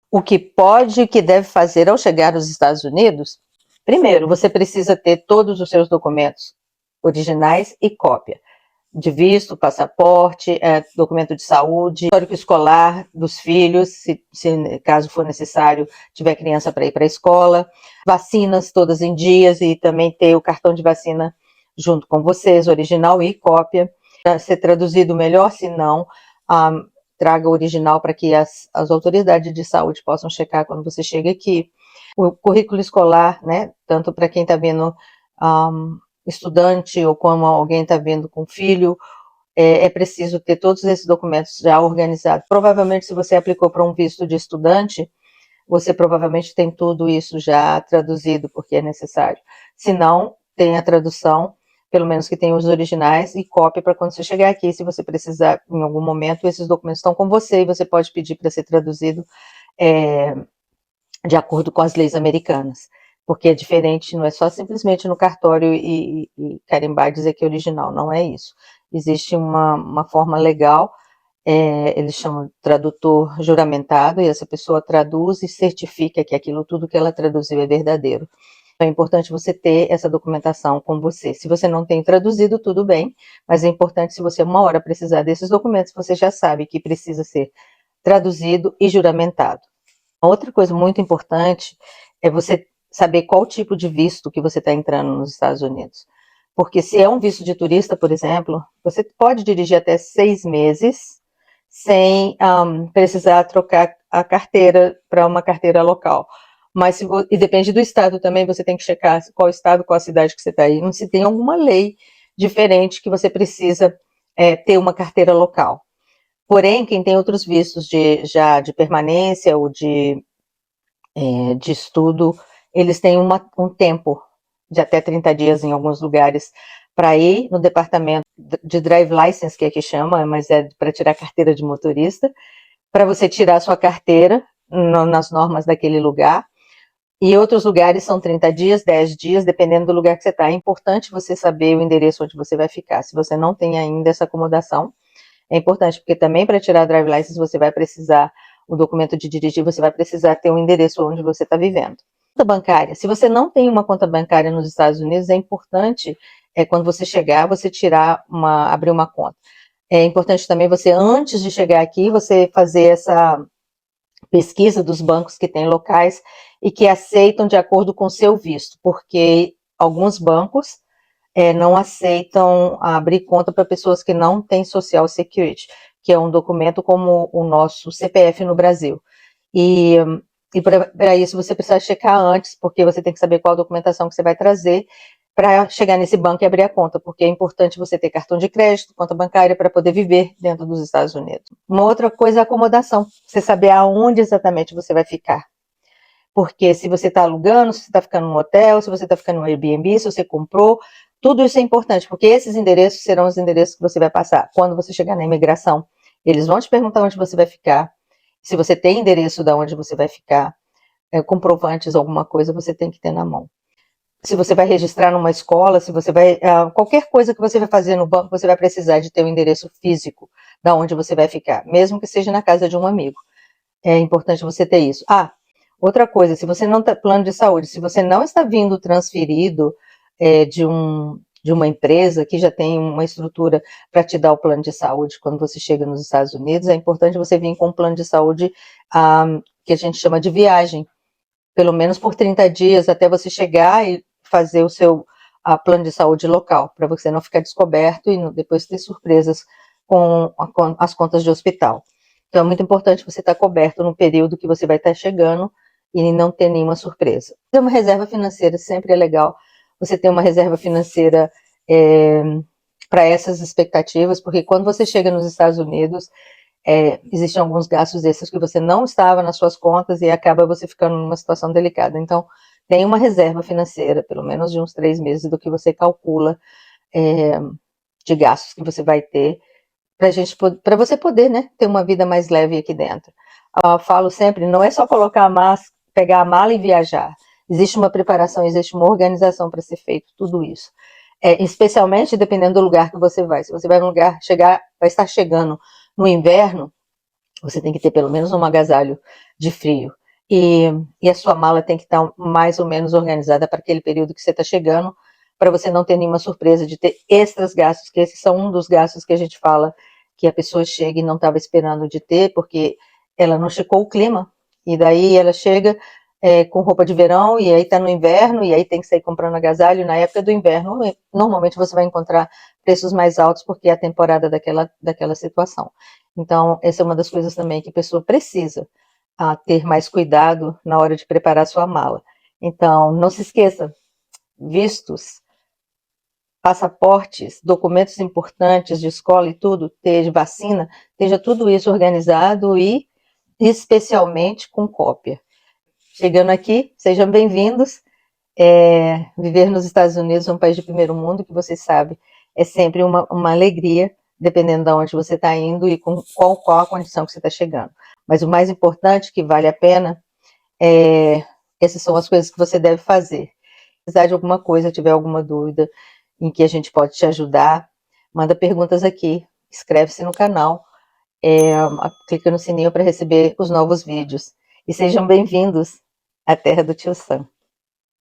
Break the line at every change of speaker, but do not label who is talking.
O que pode e que deve fazer ao chegar aos Estados Unidos? Primeiro, você precisa ter todos os seus documentos originais e cópia de visto, passaporte, documento de saúde, histórico escolar dos filhos, se caso for necessário, tiver criança para ir para a escola, vacinas todas em dias e também ter o cartão de vacina junto com vocês, original e cópia, para ser traduzido melhor, se não, traga o original para que as autoridades de saúde possam checar quando você chega aqui. O currículo escolar, né, tanto para quem está vindo estudante ou como alguém está vindo com filho, é preciso ter todos esses documentos já organizados. Provavelmente, se você aplicou para um visto de estudante, você provavelmente tem tudo isso já traduzido, porque é necessário. Se não, tem a tradução, pelo menos que tenha os originais, e cópia para quando você chegar aqui, se você precisar em algum momento, esses documentos estão com você e você pode pedir para ser traduzido de acordo com as leis americanas. Porque é diferente, não é só simplesmente no cartório e carimbar e dizer que é original, não é isso. Existe uma forma legal, eles chamam de tradutor juramentado, e essa pessoa traduz e certifica que aquilo tudo que ela traduziu é verdadeiro. Então é importante você ter essa documentação com você. Se você não tem traduzido, tudo bem, mas é importante, se você uma hora precisar desses documentos, você já sabe que precisa ser traduzido e juramentado. Outra coisa muito importante é você saber qual tipo de visto que você está entrando nos Estados Unidos. Porque se é um visto de turista, por exemplo, você pode dirigir até 6 meses sem precisar trocar a carteira para uma carteira local. Mas e depende do estado também, você tem que checar qual estado, qual cidade que você está indo, se tem alguma lei diferente que você precisa ter uma carteira local. Porém, quem tem outros vistos já de permanência ou de estudo, eles têm um tempo de até 30 dias em alguns lugares para ir no departamento de drive license, que é que chama, mas é para tirar carteira de motorista, para você tirar sua carteira nas normas daquele lugar. E outros lugares são 30 dias, 10 dias, dependendo do lugar que você está. É importante você saber o endereço onde você vai ficar. Se você não tem ainda essa acomodação, é importante, porque também para tirar a drive license você vai precisar, o documento de dirigir, você vai precisar ter um endereço onde você está vivendo. Conta bancária. Se você não tem uma conta bancária nos Estados Unidos, é importante, quando você chegar, você abrir uma conta. É importante também você, antes de chegar aqui, você fazer essa pesquisa dos bancos que têm locais e que aceitam de acordo com o seu visto, porque alguns bancos não aceitam abrir conta para pessoas que não têm Social Security, que é um documento como o nosso CPF no Brasil. E para isso você precisa checar antes, porque você tem que saber qual documentação que você vai trazer para chegar nesse banco e abrir a conta, porque é importante você ter cartão de crédito, conta bancária para poder viver dentro dos Estados Unidos. Uma outra coisa é a acomodação, você saber aonde exatamente você vai ficar. Porque se você está alugando, se você está ficando no hotel, se você está ficando no Airbnb, se você comprou, tudo isso é importante, porque esses endereços serão os endereços que você vai passar. Quando você chegar na imigração, eles vão te perguntar onde você vai ficar. Se você tem endereço de onde você vai ficar, comprovantes, alguma coisa, você tem que ter na mão. Se você vai registrar numa escola, se você vai. Qualquer coisa que você vai fazer no banco, você vai precisar de ter um endereço físico da onde você vai ficar, mesmo que seja na casa de um amigo. É importante você ter isso. Outra coisa, se você não está plano de saúde, se você não está vindo transferido de uma empresa que já tem uma estrutura para te dar o plano de saúde quando você chega nos Estados Unidos, é importante você vir com um plano de saúde que a gente chama de viagem, pelo menos por 30 dias até você chegar e fazer o seu plano de saúde local, para você não ficar descoberto e depois ter surpresas com as contas de hospital. Então é muito importante você estar coberto no período que você vai estar chegando e não ter nenhuma surpresa. Ter uma reserva financeira sempre é legal. Você ter uma reserva financeira para essas expectativas, porque quando você chega nos Estados Unidos, existem alguns gastos extras que você não estava nas suas contas e acaba você ficando numa situação delicada. Então, tem uma reserva financeira, pelo menos de uns 3 meses do que você calcula de gastos que você vai ter, para você poder, né, ter uma vida mais leve aqui dentro. Eu falo sempre, não é só pegar a mala e viajar. Existe uma preparação, existe uma organização para ser feito tudo isso. Especialmente dependendo do lugar que você vai. Se você vai num lugar, vai estar chegando no inverno, Você tem que ter pelo menos um agasalho de frio. E, e a sua mala tem que estar mais ou menos organizada para aquele período que você está chegando, para você não ter nenhuma surpresa de ter extras gastos, que esses são um dos gastos que a gente fala que a pessoa chega e não estava esperando de ter, porque ela não checou o clima, e daí ela chega com roupa de verão, e aí está no inverno, e aí tem que sair comprando agasalho. Na época do inverno, normalmente você vai encontrar preços mais altos, porque é a temporada daquela situação. Então, essa é uma das coisas também que a pessoa precisa ter mais cuidado na hora de preparar sua mala. Então, não se esqueça, vistos, passaportes, documentos importantes de escola e tudo, esteja vacina, esteja tudo isso organizado e especialmente com cópia. Chegando aqui, sejam bem-vindos. Viver nos Estados Unidos, um país de primeiro mundo, que você sabe, é sempre uma alegria, dependendo de onde você está indo e com qual a condição que você está chegando. Mas o mais importante, que vale a pena, essas são as coisas que você deve fazer. Se precisar de alguma coisa, tiver alguma dúvida em que a gente pode te ajudar, manda perguntas aqui, inscreve-se no canal, clica no sininho para receber os novos vídeos. E sejam bem-vindos à Terra do Tio Sam.